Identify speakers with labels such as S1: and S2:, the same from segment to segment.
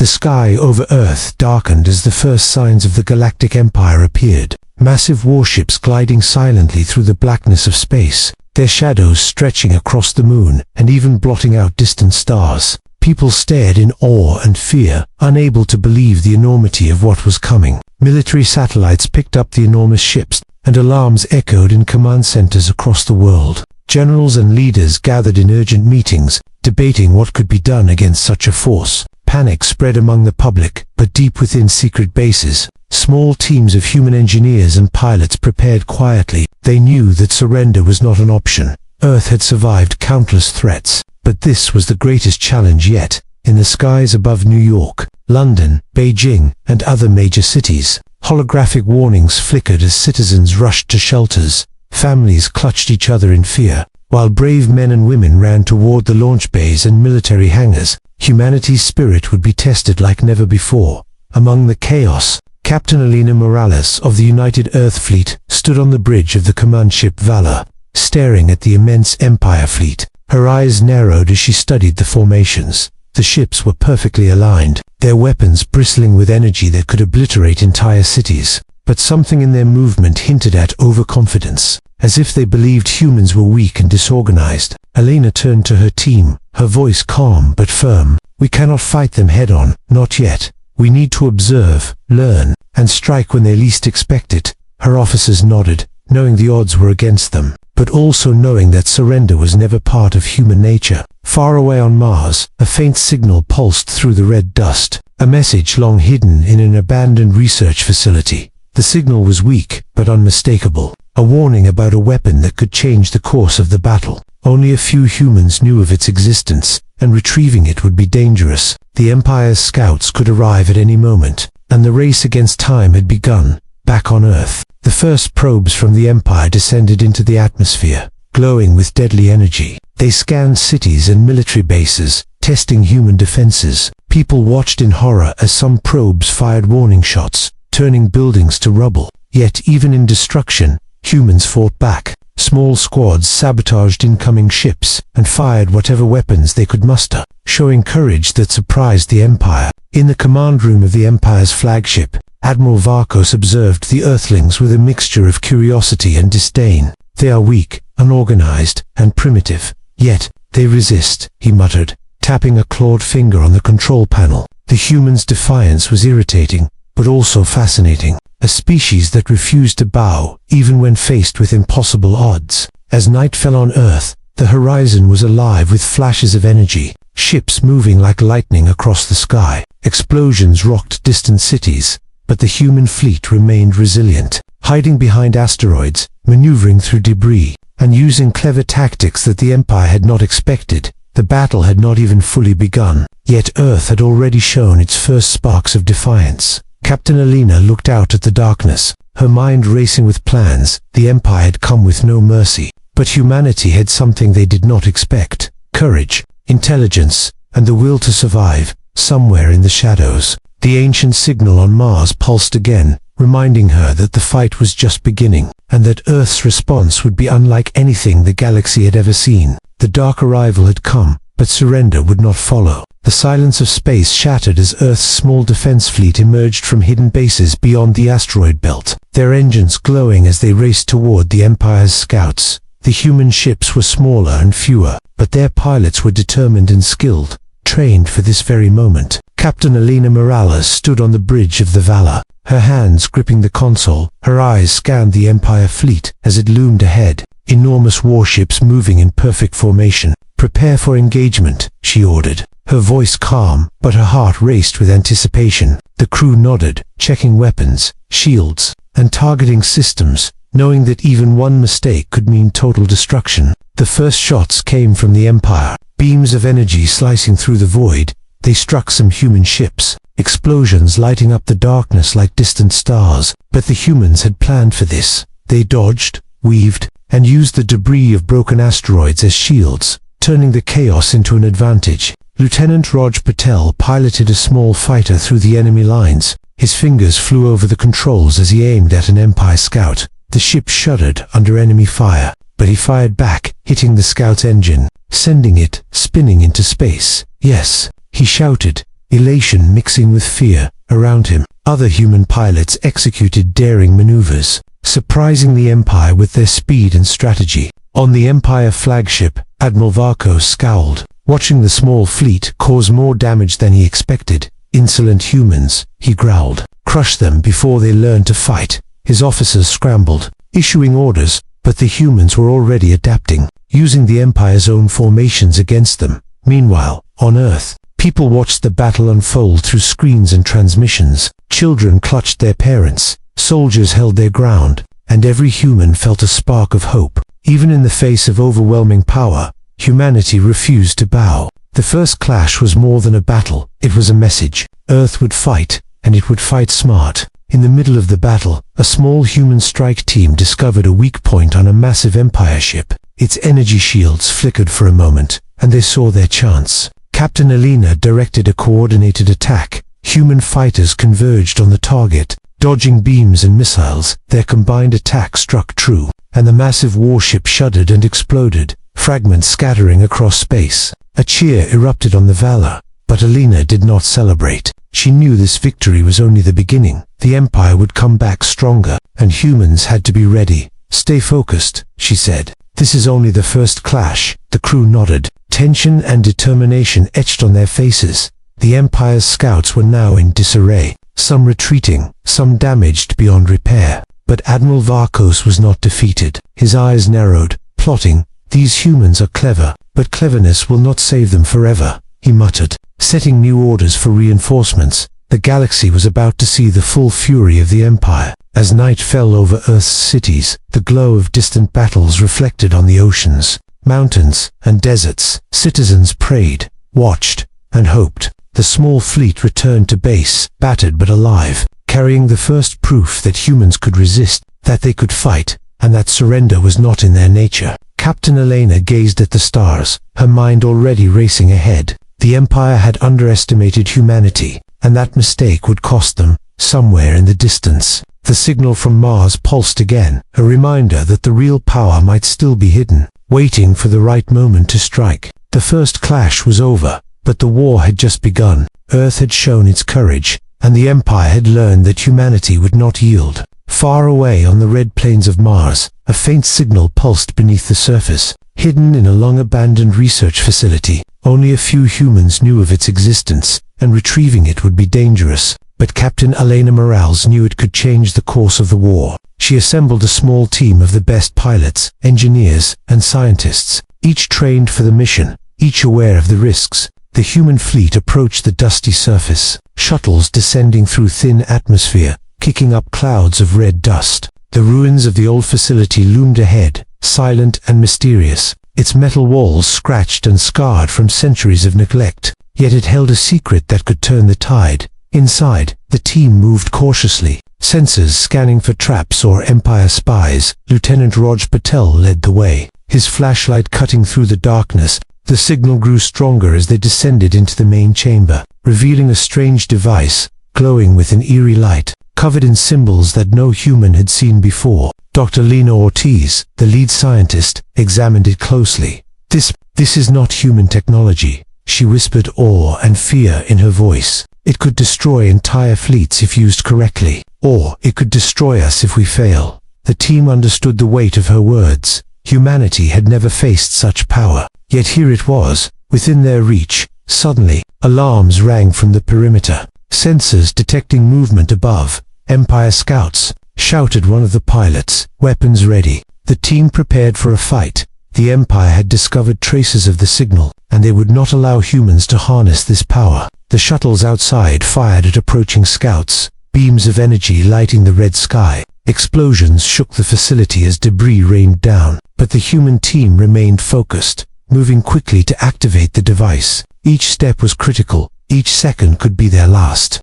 S1: The sky over Earth darkened as the first signs of the Galactic Empire appeared. Massive warships gliding silently through the blackness of space, their shadows stretching across the moon and even blotting out distant stars. People stared in awe and fear, unable to believe the enormity of what was coming. Military satellites picked up the enormous ships, and alarms echoed in command centers across the world. Generals and leaders gathered in urgent meetings, debating what could be done against such a force. Panic spread among the public, but deep within secret bases, small teams of human engineers and pilots prepared quietly. They knew that surrender was not an option. Earth had survived countless threats, but this was the greatest challenge yet. In the skies above New York, London, Beijing, and other major cities, holographic warnings flickered as citizens rushed to shelters. Families clutched each other in fear, while brave men and women ran toward the launch bays and military hangars. Humanity's spirit would be tested like never before. Among the chaos, Captain Elena Morales of the United Earth Fleet stood on the bridge of the command ship Valor, staring at the immense Empire fleet. Her eyes narrowed as she studied the formations. The ships were perfectly aligned, their weapons bristling with energy that could obliterate entire cities. But something in their movement hinted at overconfidence, as if they believed humans were weak and disorganized. Elena turned to her team, her voice calm but firm. "We cannot fight them head-on, not yet. We need to observe, learn, and strike when they least expect it." Her officers nodded, knowing the odds were against them, but also knowing that surrender was never part of human nature. Far away on Mars, a faint signal pulsed through the red dust, a message long hidden in an abandoned research facility. The signal was weak, but unmistakable, a warning about a weapon that could change the course of the battle. Only a few humans knew of its existence, and retrieving it would be dangerous. The Empire's scouts could arrive at any moment, and the race against time had begun. Back on Earth, the first probes from the Empire descended into the atmosphere, glowing with deadly energy. They scanned cities and military bases, testing human defenses. People watched in horror as some probes fired warning shots, turning buildings to rubble. Yet even in destruction, humans fought back. Small squads sabotaged incoming ships and fired whatever weapons they could muster, showing courage that surprised the Empire. In the command room of the Empire's flagship, Admiral Varkos observed the Earthlings with a mixture of curiosity and disdain. "They are weak, unorganized, and primitive. Yet, they resist," he muttered, tapping a clawed finger on the control panel. The humans' defiance was irritating, but also fascinating. A species that refused to bow, even when faced with impossible odds. As night fell on Earth, the horizon was alive with flashes of energy, ships moving like lightning across the sky. Explosions rocked distant cities, but the human fleet remained resilient, hiding behind asteroids, maneuvering through debris, and using clever tactics that the Empire had not expected. The battle had not even fully begun, yet Earth had already shown its first sparks of defiance. Captain Elena looked out at the darkness, her mind racing with plans. The Empire had come with no mercy, but humanity had something they did not expect: courage, intelligence, and the will to survive. Somewhere in the shadows, the ancient signal on Mars pulsed again, reminding her that the fight was just beginning, and that Earth's response would be unlike anything the galaxy had ever seen. The dark arrival had come, but surrender would not follow. The silence of space shattered as Earth's small defense fleet emerged from hidden bases beyond the asteroid belt, their engines glowing as they raced toward the Empire's scouts. The human ships were smaller and fewer, but their pilots were determined and skilled, trained for this very moment. Captain Elena Morales stood on the bridge of the Valor, her hands gripping the console. Her eyes scanned the Empire fleet as it loomed ahead, enormous warships moving in perfect formation. "Prepare for engagement," she ordered, her voice calm, but her heart raced with anticipation. The crew nodded, checking weapons, shields, and targeting systems, knowing that even one mistake could mean total destruction. The first shots came from the Empire, beams of energy slicing through the void. They struck some human ships, explosions lighting up the darkness like distant stars. But the humans had planned for this. They dodged, weaved, and used the debris of broken asteroids as shields, turning the chaos into an advantage. Lieutenant Raj Patel piloted a small fighter through the enemy lines. His fingers flew over the controls as he aimed at an Empire scout. The ship shuddered under enemy fire, but he fired back, hitting the scout's engine, sending it spinning into space. "Yes," he shouted, elation mixing with fear. Around him, other human pilots executed daring maneuvers, surprising the Empire with their speed and strategy. On the Empire flagship, Admiral Varko scowled, watching the small fleet cause more damage than he expected. Insolent humans, he growled. Crush them before they learn to fight. His officers scrambled, issuing orders, but the humans were already adapting, using the Empire's own formations against them. Meanwhile, on Earth, people watched the battle unfold through screens and transmissions. Children clutched their parents, soldiers held their ground, and every human felt a spark of hope. Even in the face of overwhelming power, humanity refused to bow. The first clash was more than a battle, it was a message. Earth would fight, and it would fight smart. In the middle of the battle, a small human strike team discovered a weak point on a massive Empire ship. Its energy shields flickered for a moment, and they saw their chance. Captain Alina directed a coordinated attack. Human fighters converged on the target, dodging beams and missiles. Their combined attack struck true, and the massive warship shuddered and exploded, fragments scattering across space. A cheer erupted on the Valor, but Alina did not celebrate. She knew this victory was only the beginning. The Empire would come back stronger, and humans had to be ready. Stay focused, she said. This is only the first clash. The crew nodded. Tension and determination etched on their faces. The Empire's scouts were now in disarray, some retreating, some damaged beyond repair. But Admiral Varkos was not defeated. His eyes narrowed, plotting. These humans are clever, but cleverness will not save them forever, he muttered, setting new orders for reinforcements. The galaxy was about to see the full fury of the Empire. As night fell over Earth's cities, the glow of distant battles reflected on the oceans, mountains, and deserts. Citizens prayed, watched, and hoped. The small fleet returned to base, battered but alive, carrying the first proof that humans could resist, that they could fight, and that surrender was not in their nature. Captain Elena gazed at the stars, her mind already racing ahead. The Empire had underestimated humanity, and that mistake would cost them, somewhere in the distance. The signal from Mars pulsed again, a reminder that the real power might still be hidden, waiting for the right moment to strike. The first clash was over, but the war had just begun. Earth had shown its courage, and the Empire had learned that humanity would not yield. Far away on the red plains of Mars, a faint signal pulsed beneath the surface, hidden in a long-abandoned research facility. Only a few humans knew of its existence, and retrieving it would be dangerous. But Captain Elena Morales knew it could change the course of the war. She assembled a small team of the best pilots, engineers, and scientists, each trained for the mission, each aware of the risks. The human fleet approached the dusty surface, shuttles descending through thin atmosphere, kicking up clouds of red dust. The ruins of the old facility loomed ahead, silent and mysterious, its metal walls scratched and scarred from centuries of neglect. Yet it held a secret that could turn the tide. Inside, the team moved cautiously, sensors scanning for traps or Empire spies. Lieutenant Raj Patel led the way, his flashlight cutting through the darkness. The signal grew stronger as they descended into the main chamber, revealing a strange device, glowing with an eerie light, covered in symbols that no human had seen before. Dr. Lena Ortiz, the lead scientist, examined it closely. This is not human technology, she whispered, awe and fear in her voice. It could destroy entire fleets if used correctly, or it could destroy us if we fail. The team understood the weight of her words. Humanity had never faced such power, yet here it was, within their reach. Suddenly, alarms rang from the perimeter, sensors detecting movement above. Empire scouts, shouted one of the pilots, weapons ready. The team prepared for a fight. The Empire had discovered traces of the signal, and they would not allow humans to harness this power. The shuttles outside fired at approaching scouts, beams of energy lighting the red sky. Explosions shook the facility as debris rained down, but the human team remained focused, moving quickly to activate the device. Each step was critical, each second could be their last.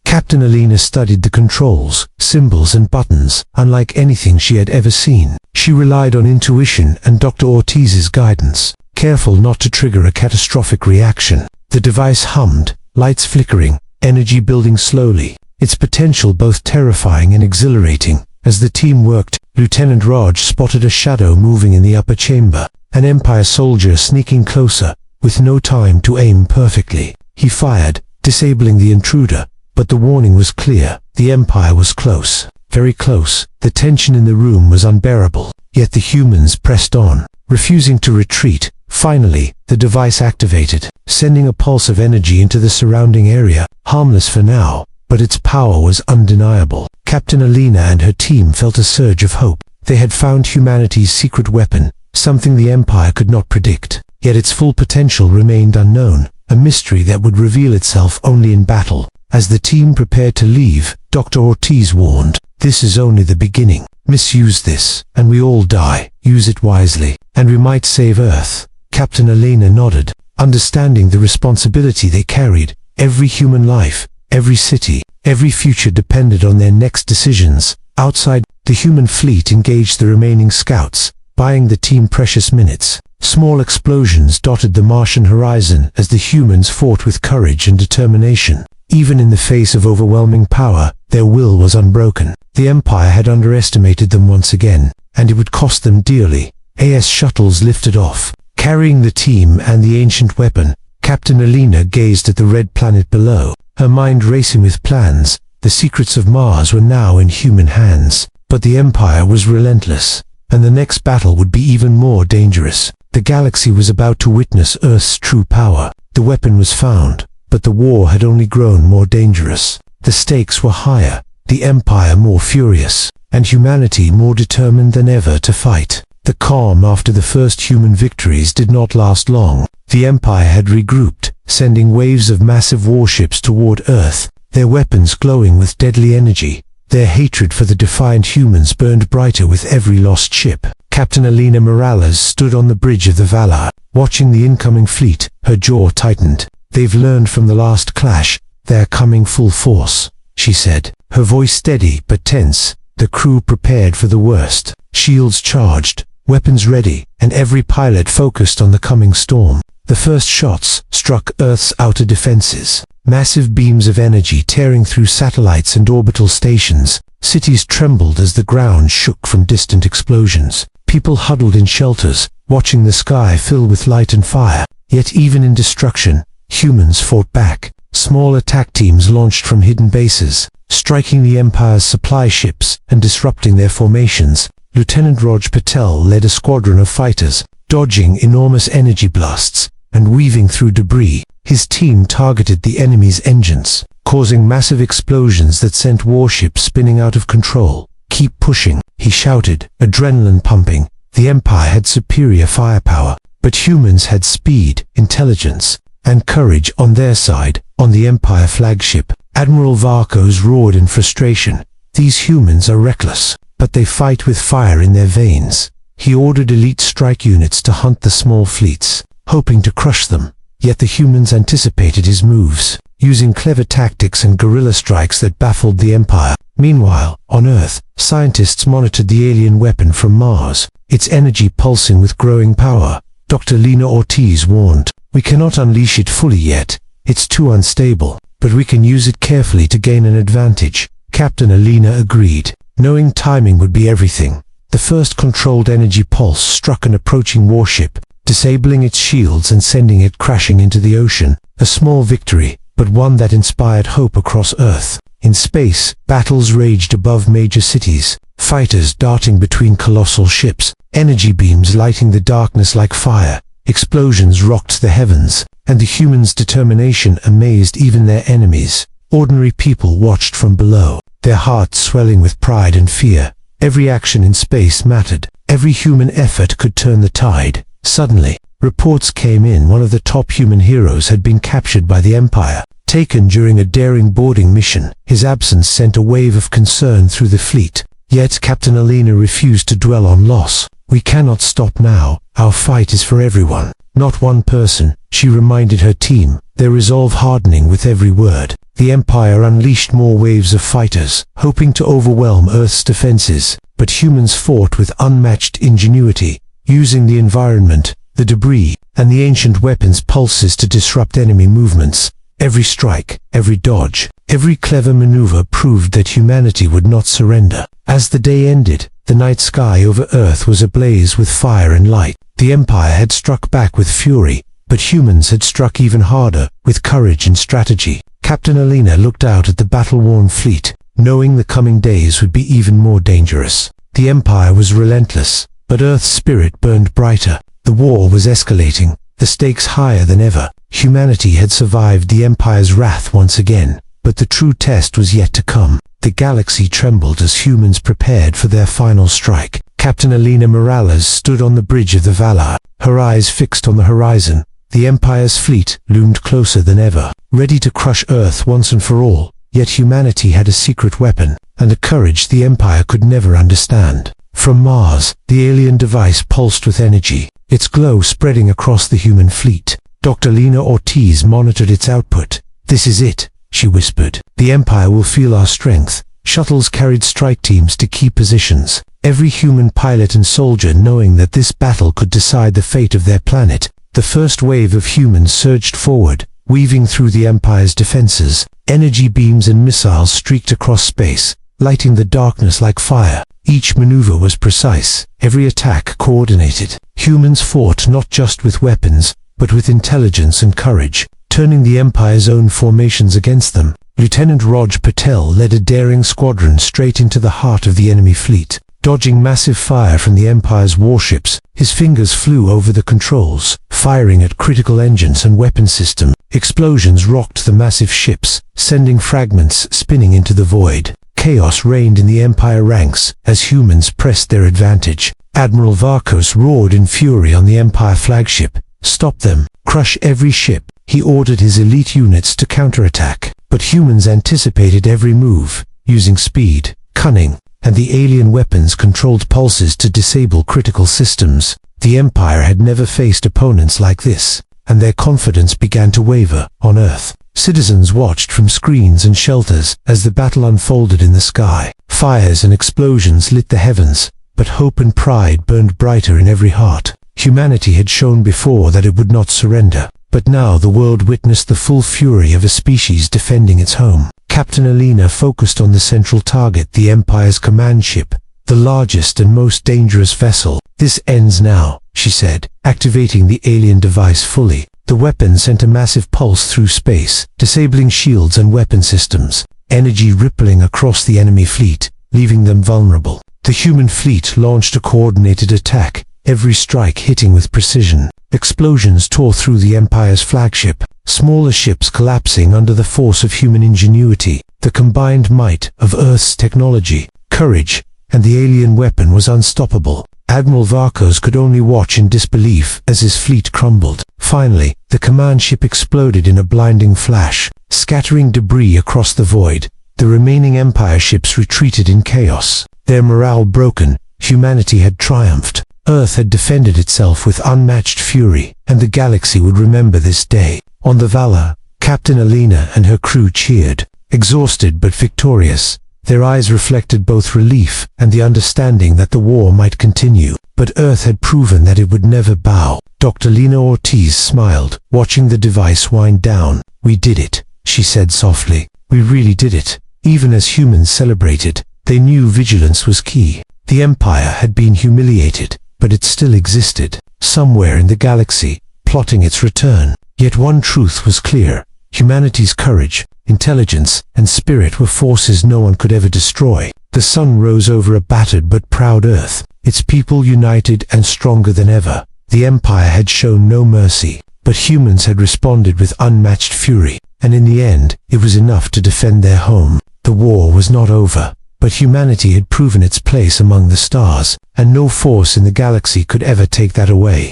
S1: Captain Alina studied the controls, symbols and buttons, unlike anything she had ever seen. She relied on intuition and Dr. Ortiz's guidance, careful not to trigger a catastrophic reaction. The device hummed, lights flickering, energy building slowly, its potential both terrifying and exhilarating. As the team worked, Lieutenant Raj spotted a shadow moving in the upper chamber, an Empire soldier sneaking closer, with no time to aim perfectly. He fired, disabling the intruder, but the warning was clear. The Empire was close, very close. The tension in the room was unbearable, yet the humans pressed on, refusing to retreat. Finally, the device activated, sending a pulse of energy into the surrounding area, harmless for now, but its power was undeniable. Captain Alina and her team felt a surge of hope. They had found humanity's secret weapon, something the Empire could not predict. Yet its full potential remained unknown, a mystery that would reveal itself only in battle. As the team prepared to leave, Dr. Ortiz warned, "This is only the beginning. Misuse this, and we all die. Use it wisely, and we might save Earth." Captain Alina nodded, understanding the responsibility they carried. Every human life, every city, every future depended on their next decisions. Outside, the human fleet engaged the remaining scouts, buying the team precious minutes. Small explosions dotted the Martian horizon as the humans fought with courage and determination. Even in the face of overwhelming power, their will was unbroken. The Empire had underestimated them once again, and it would cost them dearly. AS shuttles lifted off, carrying the team and the ancient weapon. Captain Alina gazed at the red planet below, her mind racing with plans. The secrets of Mars were now in human hands, but the Empire was relentless, and the next battle would be even more dangerous. The galaxy was about to witness Earth's true power. The weapon was found, but the war had only grown more dangerous. The stakes were higher, the Empire more furious, and humanity more determined than ever to fight. The calm after the first human victories did not last long. The Empire had regrouped, sending waves of massive warships toward Earth, their weapons glowing with deadly energy. Their hatred for the defiant humans burned brighter with every lost ship. Captain Alina Morales stood on the bridge of the Valar, watching the incoming fleet. Her jaw tightened. "They've learned from the last clash. They're coming full force," she said, her voice steady but tense. The crew prepared for the worst. Shields charged, weapons ready, and every pilot focused on the coming storm. The first shots struck Earth's outer defenses, massive beams of energy tearing through satellites and orbital stations. Cities trembled as the ground shook from distant explosions. People huddled in shelters, watching the sky fill with light and fire. Yet even in destruction, humans fought back. Small attack teams launched from hidden bases, striking the Empire's supply ships and disrupting their formations. Lieutenant Raj Patel led a squadron of fighters, dodging enormous energy blasts and weaving through debris. His team targeted the enemy's engines, causing massive explosions that sent warships spinning out of control. "Keep pushing," he shouted, adrenaline pumping. The Empire had superior firepower, but humans had speed, intelligence, and courage on their side. On the Empire flagship, Admiral Varkos roared in frustration. "These humans are reckless, but they fight with fire in their veins." He ordered elite strike units to hunt the small fleets, hoping to crush them. Yet the humans anticipated his moves, using clever tactics and guerrilla strikes that baffled the Empire. Meanwhile, on Earth, scientists monitored the alien weapon from Mars, its energy pulsing with growing power. Dr. Lina Ortiz warned, "We cannot unleash it fully yet. It's too unstable, but we can use it carefully to gain an advantage." Captain Alina agreed, knowing timing would be everything. The first controlled energy pulse struck an approaching warship, disabling its shields and sending it crashing into the ocean. A small victory, but one that inspired hope across Earth. In space, battles raged above major cities, fighters darting between colossal ships, energy beams lighting the darkness like fire. Explosions rocked the heavens, and the humans' determination amazed even their enemies. Ordinary people watched from below, their hearts swelling with pride and fear. Every action in space mattered. Every human effort could turn the tide. Suddenly, reports came in. One of the top human heroes had been captured by the Empire, taken during a daring boarding mission. His absence sent a wave of concern through the fleet. Yet Captain Alina refused to dwell on loss. "We cannot stop now. Our fight is for everyone, not one person," she reminded her team, their resolve hardening with every word. The Empire unleashed more waves of fighters, hoping to overwhelm Earth's defenses, but humans fought with unmatched ingenuity, using the environment, the debris, and the ancient weapons' pulses to disrupt enemy movements. Every strike, every dodge, every clever maneuver proved that humanity would not surrender. As the day ended, the night sky over Earth was ablaze with fire and light. The Empire had struck back with fury, but humans had struck even harder, with courage and strategy. Captain Alina looked out at the battle-worn fleet, knowing the coming days would be even more dangerous. The Empire was relentless, but Earth's spirit burned brighter. The war was escalating, the stakes higher than ever. Humanity had survived the Empire's wrath once again, but the true test was yet to come. The galaxy trembled as humans prepared for their final strike. Captain Alina Morales stood on the bridge of the Valar, her eyes fixed on the horizon. The Empire's fleet loomed closer than ever, ready to crush Earth once and for all. Yet humanity had a secret weapon, and a courage the Empire could never understand. From Mars, the alien device pulsed with energy, its glow spreading across the human fleet. Dr. Lena Ortiz monitored its output. "This is it," she whispered. "The Empire will feel our strength." Shuttles carried strike teams to key positions, every human pilot and soldier knowing that this battle could decide the fate of their planet. The first wave of humans surged forward, weaving through the Empire's defenses. Energy beams and missiles streaked across space, lighting the darkness like fire. Each maneuver was precise, every attack coordinated. Humans fought not just with weapons, but with intelligence and courage, turning the Empire's own formations against them. Lieutenant Raj Patel led a daring squadron straight into the heart of the enemy fleet. Dodging massive fire from the Empire's warships, his fingers flew over the controls, firing at critical engines and weapon systems. Explosions rocked the massive ships, sending fragments spinning into the void. Chaos reigned in the Empire ranks as humans pressed their advantage. Admiral Varkos roared in fury on the Empire flagship. "Stop them! Crush every ship!" He ordered his elite units to counterattack. But humans anticipated every move, using speed, cunning, and the alien weapons-controlled pulses to disable critical systems. The Empire had never faced opponents like this, and their confidence began to waver. On Earth, citizens watched from screens and shelters as the battle unfolded in the sky. Fires and explosions lit the heavens, but hope and pride burned brighter in every heart. Humanity had shown before that it would not surrender, but now the world witnessed the full fury of a species defending its home. Captain Alina focused on the central target, the Empire's command ship, the largest and most dangerous vessel. "This ends now," she said, activating the alien device fully. The weapon sent a massive pulse through space, disabling shields and weapon systems, energy rippling across the enemy fleet, leaving them vulnerable. The human fleet launched a coordinated attack, every strike hitting with precision. Explosions tore through the Empire's flagship, smaller ships collapsing under the force of human ingenuity. The combined might of Earth's technology, courage, and the alien weapon was unstoppable. Admiral Varkos could only watch in disbelief as his fleet crumbled. Finally, the command ship exploded in a blinding flash, scattering debris across the void. The remaining Empire ships retreated in chaos. Their morale broken, humanity had triumphed. Earth had defended itself with unmatched fury, and the galaxy would remember this day. On the Valar, Captain Alina and her crew cheered, exhausted but victorious. Their eyes reflected both relief and the understanding that the war might continue. But Earth had proven that it would never bow. Dr. Lena Ortiz smiled, watching the device wind down. "We did it," she said softly. "We really did it." Even as humans celebrated, they knew vigilance was key. The Empire had been humiliated, but it still existed, somewhere in the galaxy, plotting its return. Yet one truth was clear: humanity's courage, intelligence, and spirit were forces no one could ever destroy. The sun rose over a battered but proud Earth, its people united and stronger than ever. The Empire had shown no mercy, but humans had responded with unmatched fury, and in the end, it was enough to defend their home. The war was not over, but humanity had proven its place among the stars, and no force in the galaxy could ever take that away.